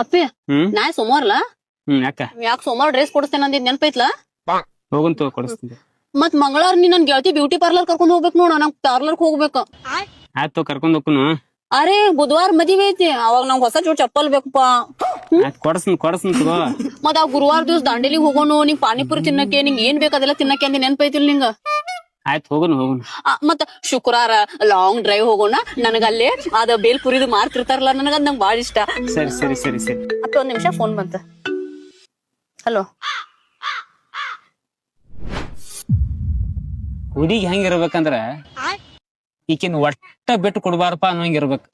ಅಪ್ಪಿ ನಾ ಸೋಮವಾರಲ್ಲ ಯಾಕ ಸೋಮವಾರ ಡ್ರೆಸ್ ಕೊಡಿಸ್ತೇನೆ ಅಂದಿದ್ ನೆನಪೈತ್ಲಾ ಹೋಗಂತ ಕೊಡಿಸ್ತೀನಿ. ಮತ್ ಮಂಗಳವಾರ ನೀ ನನ್ ಗೆಳತಿ ಬ್ಯೂಟಿ ಪಾರ್ಲರ್ ಕರ್ಕೊಂಡ್ ಹೋಗ್ಬೇಕು ನೋಡ, ನಂಗ್ ಪಾರ್ಲರ್ ಹೋಗ್ಬೇಕು. ಆಯ್ತು ಕರ್ಕೊಂಡ್ ಹೋಗ್ನು. ಅರೆ ಬುಧವಾರ ಮದಿವೆ ಐತಿ, ಅವಾಗ ನಂಗ್ ಹೊಸ ಜೋಡ್ ಚಪ್ಪಲ್ ಬೇಕಪ್ಪ. ಕೊಡಸ್ನ ತಗೋ. ಮತ್ ಆ ಗುರುವಾರ ದಿವ್ಸ ದಾಂಡೇಲಿಗ್ ಹೋಗೋನು, ನಿಂಗ್ ಪಾನಿಪುರಿ ತಿನ್ನಕ್ಕೆ, ನಿಂಗ್ ಏನ್ ಬೇಕು ಅದೆಲ್ಲ ತಿನ್ನಕ್ಕೆ ಅಂದಿ ನೆನಪೈತಿಲ್ ನಿಂಗ? ಆಯ್ತು ಹೋಗೋಣ. ಮತ್ತ ಶುಕ್ರವಾರ ಲಾಂಗ್ ಡ್ರೈವ್ ಹೋಗೋಣ. ನನಗಲ್ಲೇ ಅದ ಬೇಲ್ಪುರಿದು ಮಾರ್ತಿರ್ತಾರಲ್ಲ, ನನಗದ್ ನಂಗ್ ಬಾಳ ಇಷ್ಟ. ಸರಿ ಅಪ್ಪ ಒಂದ್ ನಿಮಿಷ ಫೋನ್ ಬಂತ. ಹಲೋ. ಹುಡುಗಿ ಹೆಂಗಿರ್ಬೇಕಂದ್ರ ಈಕಿನ್ ಒಟ್ಟ ಬಿಟ್ಟು ಕೊಡ್ಬಾರಪ್ಪ ಅನ್ನೋಂಗಿರ್ಬೇಕು,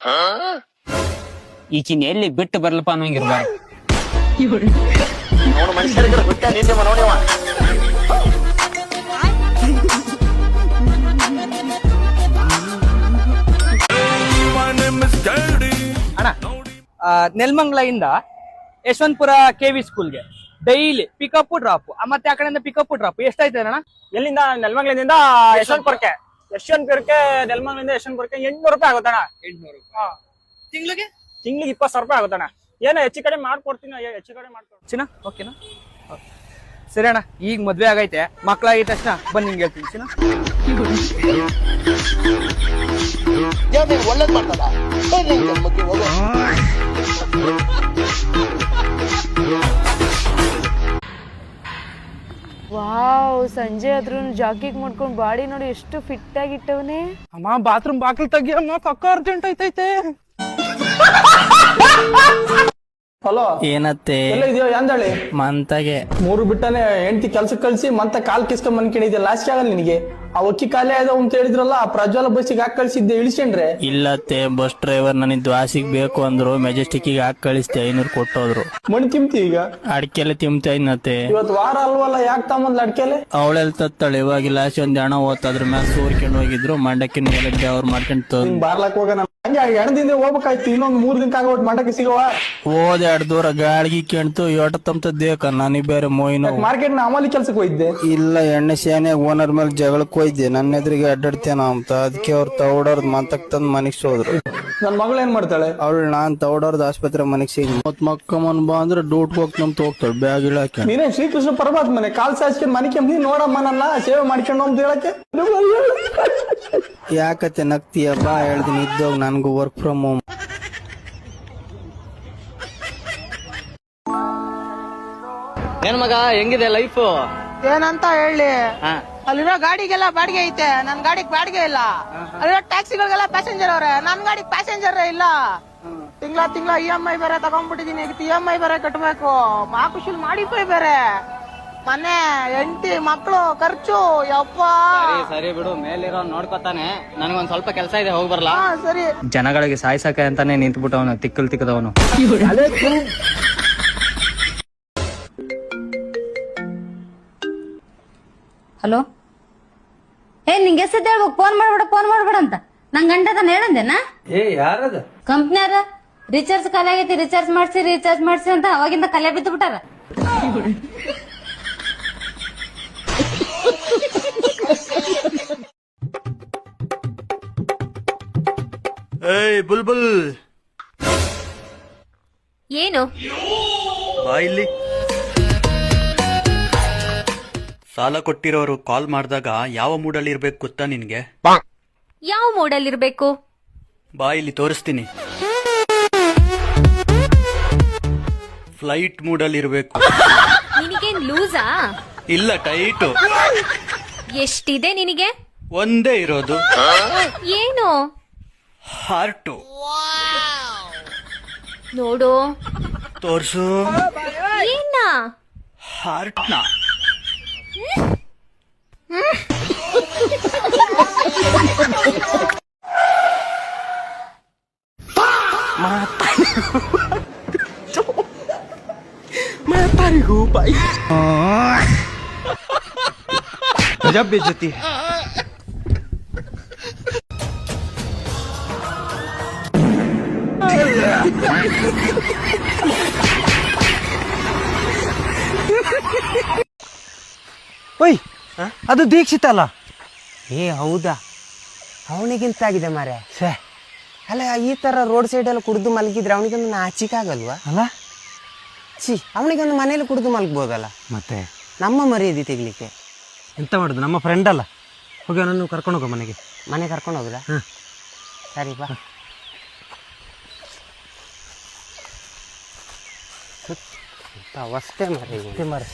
ಈಕಿನ್ ಎಲ್ಲಿ ಬಿಟ್ಟು ಬರ್ಲಪ್ಪ ಅನ್ನೋಂಗಿರ್ಬಾರ್ದು. ಅಣ್ಣ, ನೆಲ್ಮಂಗ್ಲ ಇಂದ ಯಶವಂತಪುರ KV ಸ್ಕೂಲ್ಗೆ ಡೈಲಿ ಪಿಕಪ್ ಡ್ರಾಪ್, ಮತ್ತೆ ಆ ಕಡೆಯಿಂದ ಪಿಕಪ್ ಡ್ರಾಪ್ ಎಷ್ಟಾಯ್ತದೆ ಅಣ್ಣ? ಎಲ್ಲಿಂದ? ನೆಲಮಂಗಲದಿಂದ ಯಶವಂತಪುರಕ್ಕೆ ನೆಲಮಂಗಲಿಂದ ಯಶವಂತಪುರಕ್ಕೆ 800 ರೂಪಾಯಿ ಆಗುತ್ತಣ್ಣ. 800 ತಿಂಗಳಿಗೆ 20,000 ರೂಪಾಯಿ ಆಗುತ್ತಣ್ಣ. ಏನೋ ಹೆಚ್ಚು ಕಡೆ ಮಾಡ್ಕೊಡ್ತೀನಿ, ಚಿನ್ನ. ಓಕೆನಾ? ಸರಿ ಅಣ್ಣ, ಈಗ ಮದ್ವೆ ಆಗೈತೆ, ಮಕ್ಳಾಗಿದ ತಕ್ಷಣ ಬಂದ್ ನಿಂಗೆ ಹೇಳ್ತೀನಿ ಚಿನ್ನ. ಒಳ್ಳೇದ್ ಮಾಡ್ತದ. ವಾವ್, ಸಂಜೆ ಆದ್ರೂ ಜಾಗಿಂಗ್ ಮಾಡ್ಕೊಂಡ್ ಬಾಡಿ ನೋಡಿ ಎಷ್ಟು ಫಿಟ್ ಆಗಿಟ್ಟವನೇ. ಅಮ್ಮ ಬಾತ್ರೂಮ್ ಬಾಕ್ಲ್ ತೆಗಿಯಮ್ಮ, ಪಕ್ಕ ಅರ್ಜೆಂಟ್ ಐತೈತೆ. ಹಲೋ, ಏನತ್ತೆ ಎಲ್ಲ ಇದೆಯೋ ಎಂದಳಿ ಮಂತಾಗೆ 3 ಬಿಟ್ಟನೆ ಹೆಂಡತಿ ಕೆಲ್ಸಕ್ಕೆ ಕಳ್ಸಿ ಮತ್ತೆ ಕಾಲ್ ಕಿಸ್ಕೊಂಡ್ ಮನ್ಕೊಂಡಿದ್ದೆ. ಲಾಸ್ಟ್ ಆಗಲ್ಲ ನಿನಗೆ. ಆ ಒಕ್ಕಿ ಖಾಲಿ ಆಯ್ದ ಅಂತ ಹೇಳಿದ್ರಲ್ಲ, ಆ ಪ್ರಜ್ವಲ ಬಸ್ಸಿಗೆ ಹಾಕಿ ಕಳ್ಸಿದ್ದೆ, ಇಳಿಸ್ಕೊಂಡ್ರೆ? ಇಲ್ಲತ್ತೆ, ಬಸ್ ಡ್ರೈವರ್ ನನಗ್ ದ್ವಾಸಿಗ್ ಬೇಕು ಅಂದ್ರು, ಮೆಜೆಸ್ಟಿಕ್ ಹಾಕಿ ಕಳಿಸ್ತೆ, 500 ಕೊಟ್ಟೋದ್ರು. ಮಣಿ ತಿಂತಿ ಈಗ? ಅಡ್ಕೆಲೆ ತಿಂತ ಇನ್ನತ್ತೆ. ಇವತ್ತು ವಾರ ಅಲ್ವಲ್ಲ, ಯಾಕೆ ತಮ್ಮಂದ್ ಅಡ್ಕೆಲೆ? ಅವಳೆಲ್ ತತ್ತಾಳೆ, ಇವಾಗ ಲಾಸ್ಟ್ ಒಂದ್ ಹಣ ಓದ್ ಅದ್ರ ಮ್ಯಾಲ ಸೋರ್ಕೊಂಡು ಹೋಗಿದ್ರು, ಮಂಡಕ್ಕಿನ ಮೇಲೆ ಅವ್ರು ಮಾಡ್ಕೊಂಡು ಬಾರ್ಲಕ್ ಹೋಗೋಣ. ಹಂಗೆ ಎಣದಿಂದ ಹೋಗ್ಬೇಕಾಯ್ತು, ಇನ್ನೊಂದ್ 3 ದಿನಕ್ಕೆ ಆಗೋಟ್ ಮಂಡಕ್ಕೆ ಸಿಗವ. ಹೋದ 2 ದೂರ ಗಾಳಿಗೆ ಕೇಳ್ತು, ಯೋಟ ತಮ್ತದ್ದೇಕ ನನಗ್ ಬೇರೆ ಮೋಯ್ನು. ಮಾರ್ಕೆಟ್ ನ ಅಮಲಿ ಕೆಲ್ಸಕ್ಕೆ ಹೋಗಿದ್ದೆ. ಇಲ್ಲ, ಎಣ್ಣೆ ಸೇನೆ ಓನರ್ ಮೇಲೆ ಜಗಳಕ್ಕೆ ಹೋಯ್ದೆ, ನನ್ನ ಎದುರಿಗೆ ಅಡ್ಡಾಡ್ತೇನ ಅಂತ. ಅದಕ್ಕೆ ಅವ್ರು ತೌಡೋರ್ದ್ ಮಂತಕ್ ತಂದ್ ಮನಿಗ್ ಸೋದ್ರು. ನನ್ ಮಗಳು ಏನ್ ಮಾಡ್ತಾಳೆ? ಅವಳು ನಾನ್ ತೌಡೋರ್ದ್ ಆಸ್ಪತ್ರೆ ಮನಿಗ್ ಸಿಗ್ ಮತ್ ಮಕ್ಕಮ್ಮನ್ ಬಾ ಅಂದ್ರೆ ಡೂಟ್ ಹೋಗ್ತಂತ ಹೋಗ್ತಾಳೆ, ಬ್ಯಾಗ್ ಇಳಾಕೆ. ನೀನೇ ಶ್ರೀಕೃಷ್ಣ ಪರಮಾತ್ಮನೆ, ಕಾಲ್ ಸಾಚ್ಕೊಂಡ್ ಮನಿಕೆ ನೋಡಮ್ಮ ನನ್ನ ಸೇವೆ ಮಾಡ್ಕೊಂಡು ಅಂತ ಹೇಳಕ್ಕೆ. ಯಾಕತ್ತೆ ನಗ್ತೀಯ? ಬಾ ಹೇಳ್ದಿನಿ, ಇದ್ದೋಗ್ ನನ್ಗೂ ವರ್ಕ್ ಫ್ರಮ್ ಹೋಮ್. ಏನ್ ಮಗ, ಹೆಂಗಿದೆ ಲೈಫ್? ಏನಂತ ಹೇಳಿ, ಅಲ್ಲಿರೋ ಗಾಡಿಗೆಲ್ಲ ಬಾಡಿಗೆ ಐತೆ, ನನ್ ಗಾಡಿಗೆ ಬಾಡಿಗೆ ಇಲ್ಲ. ಅಲ್ಲಿರೋ ಟ್ಯಾಕ್ಸಿಗಳಿಗೆಲ್ಲ ಪ್ಯಾಸೆಂಜರ್ ಅವ್ರೆ, ನನ್ ಗಾಡಿಗೆ ಪ್ಯಾಸೆಂಜರ್ ಇಲ್ಲ. ತಿಂಗಳ EMI ಬೇರೆ ತಗೊಂಡ್ಬಿಟ್ಟಿದೀನಿ, EMI ಬೇರೆ ಕಟ್ಬೇಕು, ಮಾಕುಶಿಲ್ ಮಾಡಿಫೈ ಬೇರೆ, ಮನೆ, ಹೆಂಡತಿ, ಮಕ್ಳು ಖರ್ಚು. ಯಪ್ಪ ಸರಿ ಬಿಡು, ಮೇಲಿರೋ ನೋಡ್ಕೊತಾನೆ. ನನಗೊಂದ್ ಸ್ವಲ್ಪ ಕೆಲಸ ಇದೆ, ಹೋಗಿ ಬರ್ಲಾ? ಸರಿ. ಜನಗಳಿಗೆ ಸಾಯ್ಸಕ್ಕೆ ಅಂತಾನೆ ನಿಂತ್ಬಿಟ್ಟವನು, ತಿಕ್ಕದವನು. ಹಲೋ, ನಿಂಗೆ ಎಷ್ಟೊತ್ತು ಹೇಳ್ಬೇಕು ಫೋನ್ ಮಾಡ್ಬೇಡ ಅಂತ. ನಂಗ್ ಗಂಟೆ ಹೇಳಂದೇನಾ? ಯಾರದ ಕಂಪ್ನಿಯಾರ ರೀಚಾರ್ಜ್ ಖಾಲಿ ಆಗೈತಿ, ರಿಚಾರ್ಜ್ ಮಾಡ್ಸಿ ಅಂತ ಅವಾಗಿಂದ ಕಲೆ ಬಿದ್ದು ಬಿಟ್ಟಾರ. ಬುಲ್ಬುಲ್ ಏನು ಬಾ ಇಲ್ಲಿ. ಸಾಲ ಕೊಟ್ಟಿರೋರು ಕಾಲ್ ಮಾಡಿದಾಗ ಯಾವ ಮೂಡಲ್ಲಿ ಇರ್ಬೇಕು ಗೊತ್ತಾ ನಿನ್ಗೆ? ಯಾವ ಮೂಡಲ್ ಇರ್ಬೇಕು? ಬಾ ಇಲ್ಲಿ ತೋರಿಸ್ತೀನಿ. ಫ್ಲೈಟ್ ಮೂಡಲ್ಲಿ ಇರ್ಬೇಕು. ನಿನಗೇನ್ ಲೂಸಾ? ಇಲ್ಲ, ಟೈಟು. ಎಷ್ಟಿದೆ ನಿನಗೆ? ಒಂದೇ ಇರೋದು. ಏನು? ಹಾರ್ಟು. ನೋಡು, ತೋರ್ಸು. ಏನ? ಹಾರ್ಟ್ನ. गजब बेइज्जती है. ಓಯ್, ಅದು ದೀಕ್ಷಿತ ಅಲ್ಲ? ಹೌದಾ? ಅವನಿಗಿಂತ ಆಗಿದೆ ಮಾರೆ. ಅಲ್ಲ, ಈ ತರ ರೋಡ್ ಸೈಡ್ ಎಲ್ಲ ಕುಡಿದು ಮಲಗಿದ್ರೆ ಅವನಿಗೊಂದು ನಾಚಿಕೆ ಆಗಲ್ವಾ? ಅಲ್ಲ, ಛೀ, ಅವನಿಗೊಂದು ಮನೇಲಿ ಕುಡಿದು ಮಲ್ಗ್ಬೋದಲ್ಲ. ಮತ್ತೆ ನಮ್ಮ ಮರ್ಯಾದೆ ತೆಗಿಲಿಕ್ಕೆ ಎಂತ ಮಾಡುದು, ನಮ್ಮ ಫ್ರೆಂಡ್ ಅಲ್ಲ. ಹೋಗಿ ಅವನನ್ನು ಕರ್ಕೊಂಡು ಹೋಗೋ ಮನೆಗೆ. ಮನೆ ಕರ್ಕೊಂಡು ಹೋಗುದಾ? ಸರಿ ಬಾ. ಅವಸ್ಥೆ ಮಾರಿ.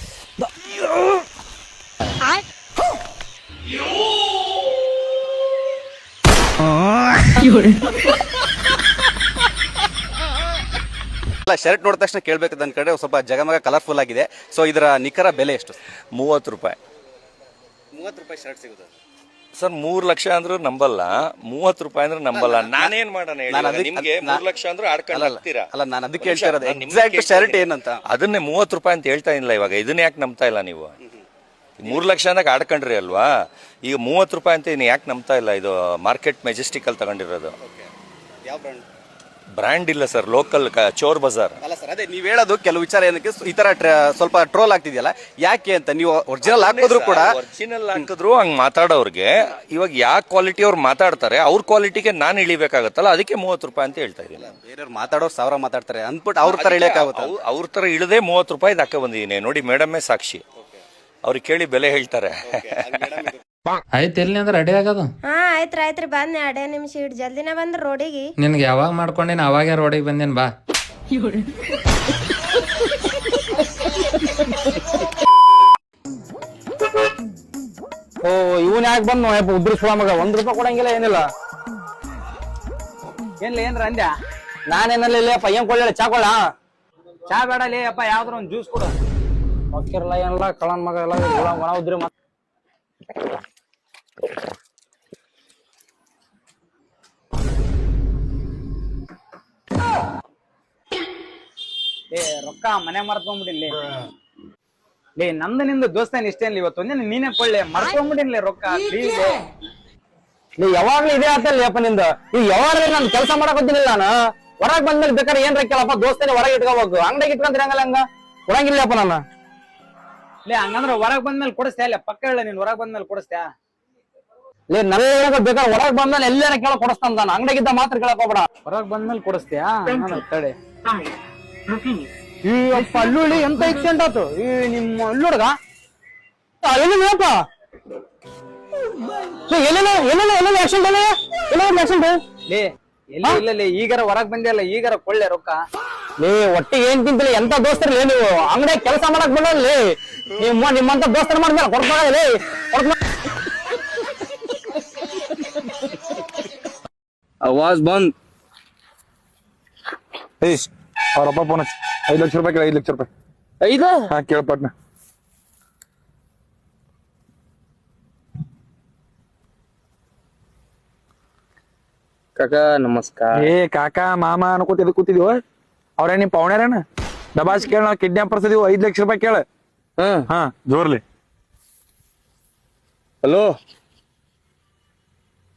ಶರ್ಟ್ ನೋಡಿದ ತಕ್ಷಣ ಕೇಳಬೇಕು ನನ್ನ ಕಡೆ ಸ್ವಲ್ಪ ಜಗಮಗ ಕಲರ್ಫುಲ್ ಆಗಿದೆ. ಸೊ ಇದರ ನಿಖರ ಬೆಲೆ ಎಷ್ಟು? 30 ರೂಪಾಯಿ. 30 ರೂಪಾಯಿ ಶರ್ಟ್ ಸಿಗುತ್ತೆ ಸರ್. 3 ಲಕ್ಷ ಅಂದ್ರೂ ನಂಬಲ್ಲ, 30 ರೂಪಾಯಿ ಅಂದ್ರೆ ನಂಬಲ್ಲ. ನಾನೇನ್ ಮಾಡೋಣ ಹೇಳಿ? ನಿಮ್ಗೆ 3 ಲಕ್ಷ ಅಂದ್ರೆ ಆಡ್ಕೊಂಡು ಹೋಗ್ತೀರಾ? ಅಲ್ಲ, ನಾನು ಅದಕ್ಕೆ ಹೇಳ್ತಾ ಇರೋದು ಎಕ್ಸಾಕ್ಟ್ ಶರ್ಟ್ ಏನಂತ. ಅದನ್ನೇ 30 ರೂಪಾಯಿ ಅಂತ ಹೇಳ್ತಾ ಇಲ್ಲ ಇವಾಗ. ಇದನ್ನ ಯಾಕೆ ನಂಬ್ತಾ ಇಲ್ಲ ನೀವು? 3 ಲಕ್ಷ ಅಂದಾಗ ಆಡ್ಕೊಂಡ್ರಿ ಅಲ್ವಾ? ಈಗ 30 ರೂಪಾಯಿ ಅಂತ ಇನ್ನು ಯಾಕೆ ನಂಬ್ತಾ ಇಲ್ಲ? ಇದು ಮಾರ್ಕೆಟ್ ಮೆಜೆಸ್ಟಿಕ್ ಅಲ್ಲಿ ತಗೊಂಡಿರೋದು. ಯಾವ ಬ್ರ್ಯಾಂಡ್? ಬ್ರ್ಯಾಂಡ್ ಇಲ್ಲ ಸರ್, ಲೋಕಲ್ ಚೋರ್ ಬಜಾರ್. ಅಲ್ಲ ಸರ್, ಅದೇ ನೀವು ಹೇಳೋದು ಕೆಲವು ವಿಚಾರ ಏನಕ್ಕೆ ಈ ತರ ಸ್ವಲ್ಪ ಟ್ರೋಲ್ ಆಗ್ತಿದೆಯಲ್ಲ, ಯಾಕೆ ಅಂತ. ನೀವು ಒರಿಜಿನಲ್ ಹಾಕಿದ್ರು ಕೂಡ, ಒರಿಜಿನಲ್ ಹಾಕಿದ್ರು ಹಂಗ್ ಮಾತಾಡೋರ್ಗೆ ಇವಾಗ ಯಾವ ಕ್ವಾಲಿಟಿ ಅವ್ರು ಮಾತಾಡ್ತಾರೆ, ಅವ್ರ ಕ್ವಾಲಿಟಿಗೆ ನಾನು ಇಳಿಬೇಕಾಗತ್ತಲ್ಲ, ಅದಕ್ಕೆ 30 ರೂಪಾಯಿ ಅಂತ ಹೇಳ್ತಾ ಇದ್ದೀನಿ. ಬೇರೆಯವ್ರು ಮಾತಾಡೋರು 1000 ಮಾತಾಡ್ತಾರೆ ಅಂದ್ಬಿಟ್ಟು ಅವ್ರ ತರ ಇಳಿಯಕ್ಕಾಗುತ್ತೆ. ಅವ್ರ ತರ ಇಳದೆ 30 ರೂಪಾಯಿ ಹಾಕ ಬಂದಿದ್ದೀನಿ ನೋಡಿ. ಮೇಡಮ್ಮೇ ಸಾಕ್ಷಿ, ಅವ್ರಿಗೆ ಕೇಳಿ ಬೆಲೆ ಹೇಳ್ತಾರೆ. ಆಯ್ತು, ಎಲ್ಲಿ ಅಂದ್ರೆ ರೆಡಿ ಆಗೋದು? ಹಾ ಆಯ್ತ್ರಿ ಬಂದೆ 2 ನಿಮಿಷ ಇಡ್ ಜಲ್ದಿನ ಬಂದ್ರ ರೋಡಿಗೆ. ನಿನ್ಗೆ ಯಾವಾಗ ಮಾಡ್ಕೊಂಡೇನ ಅವಾಗ ರೋಡಿಗೆ ಬಂದೇನ್ ಬಾ. ಓ ಇವನ್ ಯಾಕೆ ಬಂದ್ ಉದ್ರಿಸುವ ಮಗ? 1 ರೂಪಾಯಿ ಕೊಡಂಗಿಲ್ಲ, ಏನಿಲ್ಲ. ಏನ್ರ ಅಂದ್ಯ? ನಾನೇನಲ್ಲಿ ಏನ್ ಕೊಳ್ಳ ಚಾ ಕೊಳ್ಳ? ಚಾ ಬೇಡಲೇ ಅಪ್ಪ, ಯಾವ್ದಾರ ಒಂದ್ ಜ್ಯೂಸ್ ಕೊಡು. ಹೊಕ್ಕಿರಲ್ಲ ಏನಿಲ್ಲ, ಕಳನ್ ಮಗ ಎಲ್ಲ ಒಣ ಉದ್ರಿ. ರೊಕ್ಕ ಮನೆ ಮರ್ತ್ಕೊಂಡ್ಬಿಟ್ಟಿಲ್ಲ. ಲೇ ನಮ್ದು ನಿಂದು ದೋಸ್ತೇನ್ ಇಷ್ಟೇನ್ ಇವತ್ತು ನೀನೇ ಕೊಳ್ಳೆ ಮರ್ತ್ಕೊಂಡ್ಬಿಟ್ಟಿನ್ಲೇ ರೊಕ್ಕ. ಪ್ಲೀಸ್ ನೀ ಯಾವಾಗ್ಲೂ ಇದೇ ಆತಲ್ಲ ಅಪ್ಪ ನಿಂದ. ಈಗ ಯಾವಾಗ ನಾನು ಕೆಲಸ ಮಾಡಕ್ ಹೋಗ್ತಿನಿಲ್ಲ, ನಾನು ಹೊರಗ್ ಬಂದ್ಮೇಲೆ ಬೇಕಾದ್ರೆ ಏನ್ರ ಕೇಳಪ್ಪ, ದೋಸ್ತೇನೆ ಹೊರಗೆ ಇಟ್ಕೋಬೇಕು. ಅಂಗಡಿಗೆ ಇಟ್ಕೊಂಡ್ರೆ ಹಂಗಲ್ಲ, ಹಂಗ ಕೊಡಂಗಿಲ್ಲಪ್ಪ ನಾನು. ಲೇ ಹಂಗಂದ್ರ ಹೊರಗ್ ಬಂದ್ಮೇಲೆ ಕೊಡಿಸ್ತಾ ಇಲ್ಲ? ಪಕ್ಕ ಹೇಳ, ನೀನ್ ಹೊರಗ್ ಬಂದ್ಮೇಲೆ ಕೊಡಿಸ್ತಾ? ಲೇ ನನ್ನ ಬೇಕಾದ್ರೆ ಹೊರಗ್ ಬಂದ್ಮೇಲೆ ಎಲ್ಲಾರ ಕೇಳ ಕೊಡಿಸ್ತಾನ ನಾನು. ಅಂಗಡಿಗಿದ್ದ ಮಾತ್ರ ಕೇಳಕ್ ಹೋಗ್ಬೇಡ. ಹೊರಗ್ ಬಂದ್ಮೇಲೆ ಕೊಡಿಸ್ತೀಯಾ? ತಡೆ. ಈ ಅಪ್ಪ ಅಲ್ಲುಳಿ ಎಂತ ಆಕ್ಸಿಡೆಂಟ್ ಆತು. ಈ ನಿಮ್ಮ ಅಲ್ಲುಡ್ಗ ಎಲ್ಲಿಪ್ಪ ಎಲ್ಲೆಲ್ಲ ಆಕ್ಸಿಡೆಂಟ್ ಲೇ ಎಲ್ಲಿ ಇಲ್ಲ ಈಗಾರ ಹೊರಗ್ ಬಂದಿಲ್ಲ, ಈಗಾರ ಕೊಳ್ಳೆ ರೊಕ್ಕ. ಲೇ ಒಟ್ಟಿಗೆ ಏನ್ ತಿಂತಿಲ್ಲ, ಎಂತ ದೋಸ್ತರ್ಲಿ ನೀವು? ಅಂಗಡಿಯಾಗ ಕೆಲಸ ಮಾಡಕ್ ಬಂದಲ್ಲಿ ನಿಮ್ಮಂತ ದೋಸ್ತರ ಮಾಡ್ಮೇಲೆ ಕೊಡ್ತಾರೇ. ಆವಾಜ್ ಬಂದ್. ಅವ್ರಪ್ಪ ಫೋನ್ 5 ಲಕ್ಷ ರೂಪಾಯಿ ಕೇಳ. 5 ಲಕ್ಷ ರೂಪಾಯಿ 5? ಹಾ ಕೇಳಪಟ್ನ. ಕಾಕಾ ನಮಸ್ಕಾರ. ಏ ಕಾಕಾ ಮಾಮ ಅನ್ಕೋತ ಕೂತಿದೀವ. ಅವ್ರೇ ನಿಮ್ ಪೌಣ್ಯಾರೇನ? ದಬಾಸ್ ಕೇಳ, ನಾವು ಕಿಡ್ನಾಪರ್ಸ್ ಇದೀವಿ. 5 ಲಕ್ಷ ರೂಪಾಯಿ ಕೇಳ. ಹಾ ಜೋರ್ಲಿ. ಹಲೋ,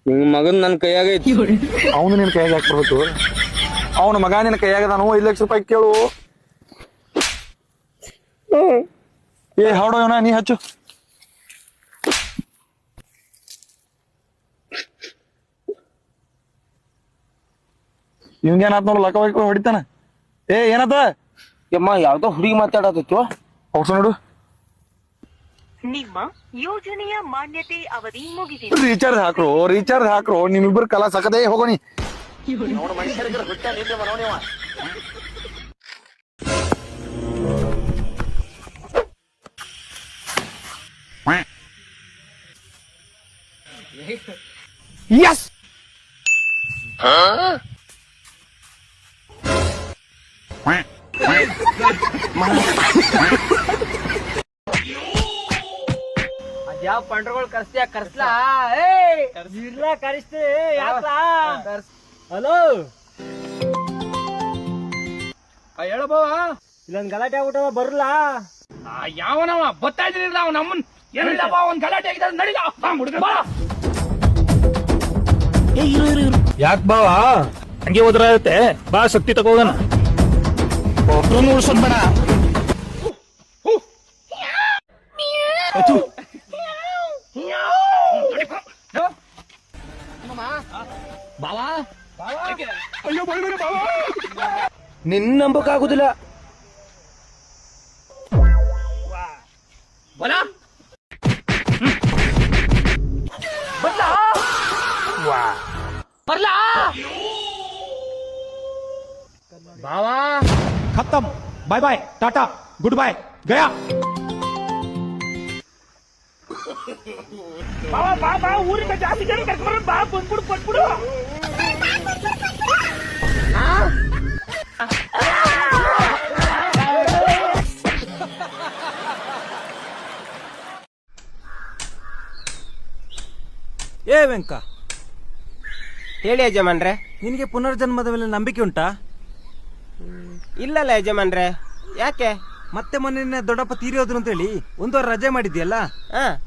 ನಿಮ್ ಮಗನ್ ನನ್ ಕೈಯಾಗ ಐತಿ. ಅವನು ನಿನ್ ಕೈಯಾಗ ಹಾಕ್ಬಿಡ್ಬೇಕು. ಅವನ ಮಗ ನಿನ್ ಕೈಯಾಗದಾನು. 5 ಲಕ್ಷ ರೂಪಾಯಿ ಕೇಳು. ಏ ಹಾಡೋ ಇವನ, ನೀ ಹಚ್ಚು. ಇವಂಗೇನಾತ್ ನೋಡು, ಲಕ್ಕ ಹೊಡಿತಾನ. ಏ ಏನಾತ? ಯಮ್ಮ ಯಾವ್ದೋ ಹುಡುಗಿ ಮಾತಾಡತ್ತೋ. ಔಷಧ ನೋಡು. ನಿಮ್ಮ ಯೋಜನೆಯ ಮಾನ್ಯತೆ ಅವಧಿ ಮುಗಿದಿದೆ. ರೀಚಾರ್ಜ್ ಹಾಕ್ರು ನಿಮ್ಮಿಬ್ಬರು ಕಲಾ ಸಕದೇ ಹೋಗೋಣಿ. ಯಸ್ ಅದ್ಯಾವ ಪಂಡ್ರಗಳು ಕರ್ಸ್ತೀಯ? ಕರ್ಸ್ಲಾ? ಇಲ್ಲ ಕರಿಸ್ತಿ. ಹಲೋ ಹೇಳಬವ, ಇಲ್ಲೊಂದ್ ಗಲಾಟೆ ಆಗ್ಬಿಟ್ಟವ, ಬರ್ಲಾ? ಯಾವನವ ಬರ್ತಾ ಇದ್ರಿಲ್ಲ, ಅವ್ ನಮ್ಮನ್ ಏನಿಲ್ಲಪ್ಪ, ಒಂದ್ ಗಲಾಟೆ ಆಗಿದ್ದಾರೆ. ನಡಿದ ಯಾಕೆ ಬಾವ ಹಂಗೆ ಹೋದ್ರ ಆಗುತ್ತೆ? ಬಾ ಶಕ್ತಿ ತಗೋಣ. ಒಬ್ರು ಉಳ್ಸೋದ್ ಬೇಡ. ನಿನ್ ನಂಬಕ್ ಆಗುದಿಲ್ಲ. ಹೊಲ ಬರ್ಲಾ ಬರ್ಲಾ ಬಾವಾ ಖತ್ತಮ್ ಬಾಯ್ ಬಾಯ್ ಟಾಟಾ ಗುಡ್ ಬಾಯ್ ಗಯಾ ಬಾವಾ ಬಾ ಬಾ ಊರಿಗೆ ಜಾಸ್ತಿ ಜನ ಕರ್ಕೊಂಡು ಬಾ ಬಂದ್ಬಿಡು ಕೊಟ್ಬಿಡು ಏ ವೆಂಕ, ಹೇಳಿ ಯಜಮಾನ್ರೆ, ನಿನಗೆ ಪುನರ್ಜನ್ಮದ ಮೇಲೆ ನಂಬಿಕೆ ಉಂಟಾ? ಇಲ್ಲಲ್ಲ ಯಜಮಾನ್ರೆ. ಯಾಕೆ? ಮತ್ತೆ ಮೊನ್ನೆ ದೊಡ್ಡಪ್ಪ ತೀರಿಯೋದ್ರು ಅಂತೇಳಿ 1 ವಾರ ರಜೆ ಮಾಡಿದ್ಯಲ್ಲ,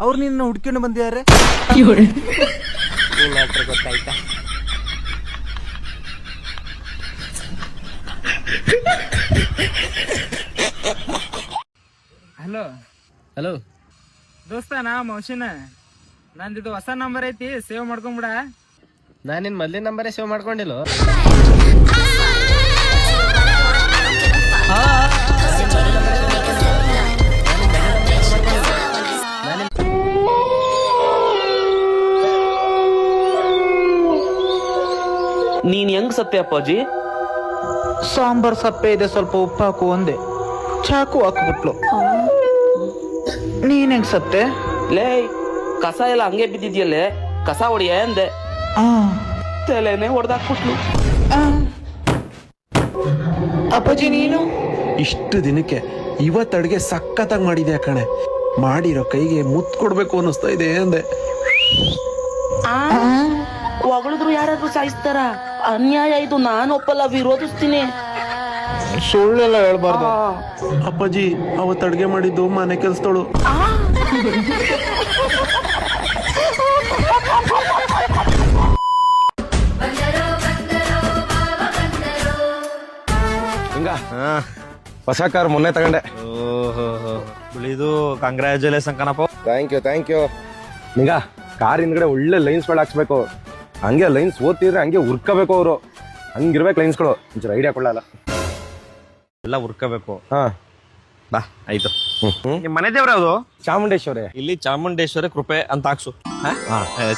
ಅವ್ರು ನಿನ್ನ ಹುಡ್ಕೊಂಡು ಬಂದಿದ್ದಾರೆ. ಗೊತ್ತಾಯ್ತಾ? ಹಲೋ ಹಲೋ ದೋಸ್ತ, ನಾ ಮೌಶಿನ. ನಂದಿದು ಹೊಸ ನಂಬರ್ ಐತಿ, ಸೇವ್ ಮಾಡ್ಕೊಂಬಿಡ. ನಾನಿನ್ ಮೊದ್ಲಿನ ನಂಬರೇ ಸೇವ್ ಮಾಡ್ಕೊಂಡಿಲ್ಲ. ನೀನ್ ಹೆಂಗ್ ಸತ್ತೆ ಅಪ್ಪಾಜಿ? ಸಾಂಬಾರ್ ಸಪ್ಪೆ ಇದೆ, ಸ್ವಲ್ಪ ಉಪ್ಪು ಹಾಕು ಒಂದೇ. ಚಾಕು ಹಾಕ್ಬಿಟ್ಲು. ನೀನ್ ಹೆಂಗ್ ಸತ್ತೆ? ಲೇ, ಕಸ ಎಲ್ಲ ಹಂಗೆ ಬಿದ್ದಿದ್ಯಲ್ಲೇ, ಕಸ ಹೊಡಿಯ ಅಂದೆ. ತಲೆನೆ ಹೊಡೆದಾಕ್ಬಿಟ್ಲು. ಅಪ್ಪಾಜಿ ನೀನು? ಇಷ್ಟು ದಿನಕ್ಕೆ ಇವತ್ತು ಅಡುಗೆ ಸಖತ್ತಾಗಿ ಮಾಡಿದ್ಯಾ ಕಣೆ. ಮಾಡಿರೋ ಕೈಗೆ ಮುತ್ತು ಕೊಡ್ಬೇಕು ಅನ್ನಿಸ್ತಾ ಇದೆ ಅಂದೆ. ಹೊಗಳಿದ್ರು ಯಾರಾದ್ರೂ ಸಾಯಿಸ್ತಾರ? ಅನ್ಯಾಯ ಇದು, ನಾನು ಒಪ್ಪಲ್ಲ, ವಿರೋಧಿಸ್ತೀನಿ. ಸುಳ್ಳೆಲ್ಲ ಹೇಳ್ಬಾರ್ದು. ಅಪ್ಪಾಜಿ ಅವತ್ತು ಅಡುಗೆ ಮಾಡಿದ್ದು ಮನೆ ಕೆಲ್ಸದೋಳು. ಹಿಂಗ ಹೊಸ ಕಾರ್ ಮೊನ್ನೆ ತಗೊಂಡೆ. ಇದು ಕಂಗ್ರ್ಯಾಚುಲೇಷನ್ ಕಣಪ್ಪ. Thank you. ನಿಂಗ ಕಾರ್ ಹಿಂದ್ಗಡೆ ಒಳ್ಳೆ ಲೈನ್ಸ್ಗಳು ಹಾಕ್ಸ್ಬೇಕು. ಹಂಗೆ ಲೈನ್ಸ್ ಓದ್ತಿದ್ರೆ ಹಂಗೆ ಉರ್ಕೋಬೇಕು. ಅವರು ಹಂಗಿರ್ಬೇಕು ಲೈನ್ಸ್ಗಳು. ಒಂಚೂರು ಐಡಿಯಾ ಕೊಡಲ್ಲ, ಎಲ್ಲ ಉರ್ಕೋಬೇಕು. ಹಾ ಬಾ ಆಯ್ತು. ನಿಮ್ ಮನೆ ದೇವ್ರ ಯಾವ್ದು? ಚಾಮುಂಡೇಶ್ವರಿ. ಇಲ್ಲಿ ಚಾಮುಂಡೇಶ್ವರಿ ಕೃಪೆ ಅಂತ ಹಾಕ್ಸು,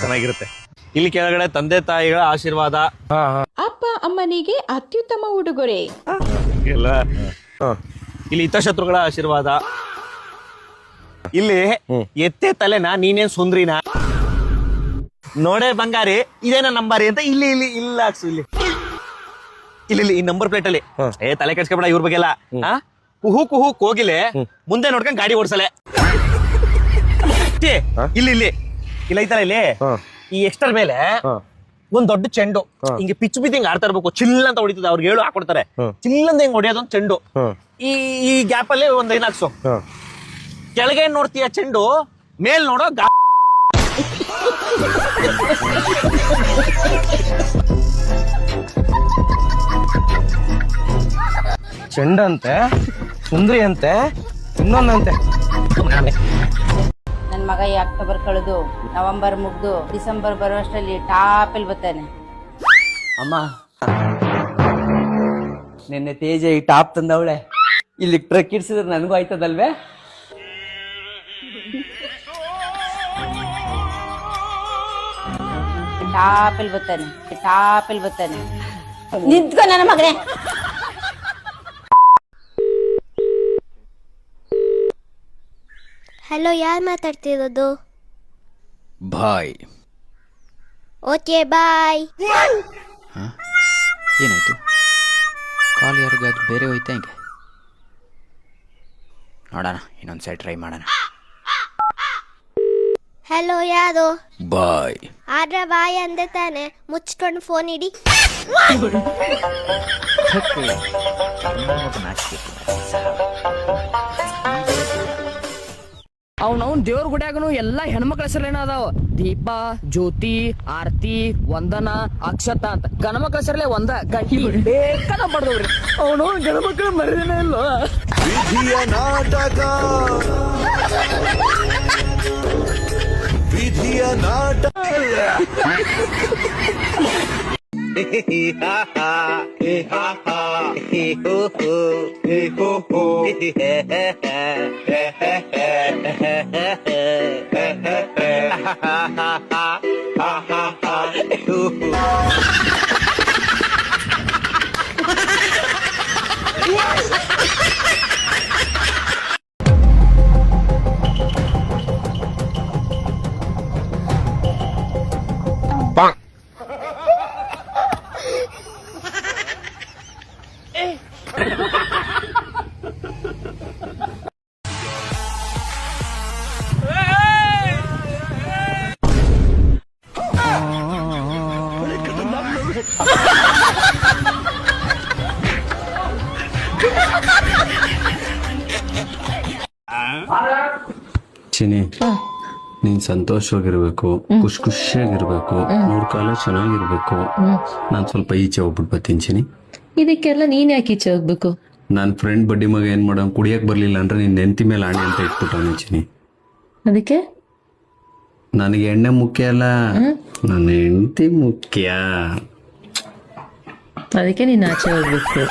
ಚೆನ್ನಾಗಿರುತ್ತೆ. ಇಲ್ಲಿ ಕೆಳಗಡೆ ತಂದೆ ತಾಯಿಗಳ ಆಶೀರ್ವಾದ, ಅಪ್ಪ ಅಮ್ಮನಿಗೆ ಅತ್ಯುತ್ತಮ ಉಡುಗೊರೆ ಎಲ್ಲ. ಇಲ್ಲಿ ಹಿತಶತ್ರುಗಳ ಆಶೀರ್ವಾದ. ಇಲ್ಲಿ ಎತ್ತೆ ತಲೆನ ನೀನೇನ್ ಸುಂದ್ರಿನ ನೋಡೇ ಬಂಗಾರಿ ಇದೇನ ನಂಬಾರಿ ಅಂತ ಇಲ್ಲಿ ಇಲ್ಲಿ ಇಲ್ಲ ಹಾಕ್ಸು. ಇಲ್ಲಿ ಇಲ್ಲಿ ಈ ನಂಬರ್ ಪ್ಲೇಟ್ ಅಲ್ಲಿ ತಲೆ ಕೆಡ್ಸ್ಕೊಬೇಡ ಇವ್ರ ಬಗ್ಗೆ ಎಲ್ಲ. ಕುಹು ಕುಹು ಕೋಗಿಲೆ ಮುಂದೆ ನೋಡ್ಕೊಂಡ್ ಗಾಡಿ ಓಡಿಸಲೆ. ಇಲ್ಲಿ ಇಲ್ಲಿ ಇಲ್ಲ ಐತಲ್ಲ, ಇಲ್ಲಿ ಈ ಎಕ್ಸ್ಟರ್ ಮೇಲೆ ಒಂದ್ ದೊಡ್ಡ ಚೆಂಡು ಹಿಂಗೆ ಪಿಚ್ ಬಿದ್ದು ಹಿಂಗ್ ಆಡ್ತಾ ಇರ್ಬೇಕು. ಚಿಲ್ಲ ಅಂತ ಹೊಡಿತದೆ, ಅವ್ರಿಗೆ ಹೇಳು ಹಾಕೊಡ್ತಾರೆ. ಚಿಲ್ಲಂದ ಹಿಂಗ್ ಹೊಡಿಯೋದು ಒಂದು ಚೆಂಡು. ಈ ಗ್ಯಾಪ್ ಅಲ್ಲಿ ಒಂದ್ ಐನ್ ಹಾಕ್ಸು. ಕೆಳಗೆ ನೋಡ್ತೀಯ ಚೆಂಡು, ಮೇಲ್ ನೋಡೋ ಚೆಂಡಂತೆ, ಸುಂದ್ರಿ ಅಂತೆ, ಇನ್ನೊಂದಂತೆ. ನನ್ ಮಗ ಈ ಅಕ್ಟೋಬರ್ ಕಳೆದು ನವೆಂಬರ್ ಮುಗ್ದು ಡಿಸೆಂಬರ್ ಬರುವಷ್ಟರಲ್ಲಿ ಟಾಪ್ ಅಲ್ಲಿ ಬರ್ತಾನೆ. ಅಮ್ಮ, ನಿನ್ನೆ ತೇಜ ಈ ಟಾಪ್ ತಂದವಳೆ, ಇಲ್ಲಿ ಟ್ರಕ್ ಇಡ್ಸಿದ್ರೆ ನನಗೂ ಆಯ್ತದಲ್ವೇ? ಟಾಪ್ ಅಲ್ಲಿ ಬರ್ತಾನೆ. ನಿಂತ್ಕೊ ನನ್ನ ಮಗನೇ. ಹಲೋ, ಯಾರು ಮಾತಾಡ್ತಿರೋದು? ಬಾಯ್. Okay bye. ಏನಾಯ್ತು? ಕಾಲ್ ಯಾರಿಗಾದ್ರು ಬೇರೆ ಹೋಯ್ತಾ ಹೆಂಗೆ? ನೋಡೋಣ, ಇನ್ನೊಂದ್ಸರಿ ಟ್ರೈ ಮಾಡೋಣ. ಹಲೋ, ಯಾರು? ಬಾಯ್. ಆದ್ರೆ ಬಾಯ್ ಅಂದೆ ತಾನೆ, ಮುಚ್ಕೊಂಡು ಫೋನ್ ಇಡಿ. ಅವ್ನವ್ನ ದೇವ್ರ ಗುಡಿಯಾಗನು ಎಲ್ಲಾ ಹೆಣ್ಮಕ್ಳ ಹೆಸರೇನ ಅದಾವ. ದೀಪ, ಜ್ಯೋತಿ, ಆರತಿ, ವಂದನ, ಅಕ್ಷತ ಅಂತ. ಗಣಮಕ್ಳ ಹೆಸರಲ್ಲೇ ಒಂದ ಗಂಟಿ ಬೇಕಾದ ಬಡ್ದವ್ರಿ. ಅವನು ಗಣಮಕ್ಳ ಮರಿದೇನೆ ಇಲ್ಲ. ವಿಧಿಯ ನಾಟಕ, ವಿಧಿಯ ನಾಟಕ. ಚಿನಿ ನೀನ್ ಸಂತೋಷವಾಗಿರ್ಬೇಕು ಖುಷಿಯಾಗಿರ್ಬೇಕು ಮೂರ್ ಕಾಲ ಚೆನ್ನಾಗಿರ್ಬೇಕು ನಾನ್ ಸ್ವಲ್ಪ ಈಚೆ ಹೋಗ್ಬಿಟ್ಟು ಬರ್ತೀನಿ ಚಿನಿ. ಇದಕ್ಕೆಲ್ಲ ನೀನ್ ಯಾಕೆ ಈಚೆ ಹೋಗ್ಬೇಕು? ನನ್ ಫ್ರೆಂಡ್ ಬಡ್ಡಿ ಮಗ ಏನ್ ಮಾಡೋ ಕುಡಿಯಕ್ ಬರ್ಲಿಲ್ಲ ಅಂದ್ರೆ ನಿನ್ ನೆಂತಿ ಮೇಲೆ ಆಣೆ ಅಂತ ಇಟ್ಬಿಟ್ಟವನು ಚಿನಿ. ಅದಕ್ಕೆ ನನಗೆ ಎಣ್ಣೆ ಮುಖ್ಯ ಅಲ್ಲ, ನನ್ನ ಹೆಂಡತಿ ಮುಖ್ಯ. ಅದಕ್ಕೆ ನೀನ್ ಆಚೆ ಹೋಗ್ಬೇಕು.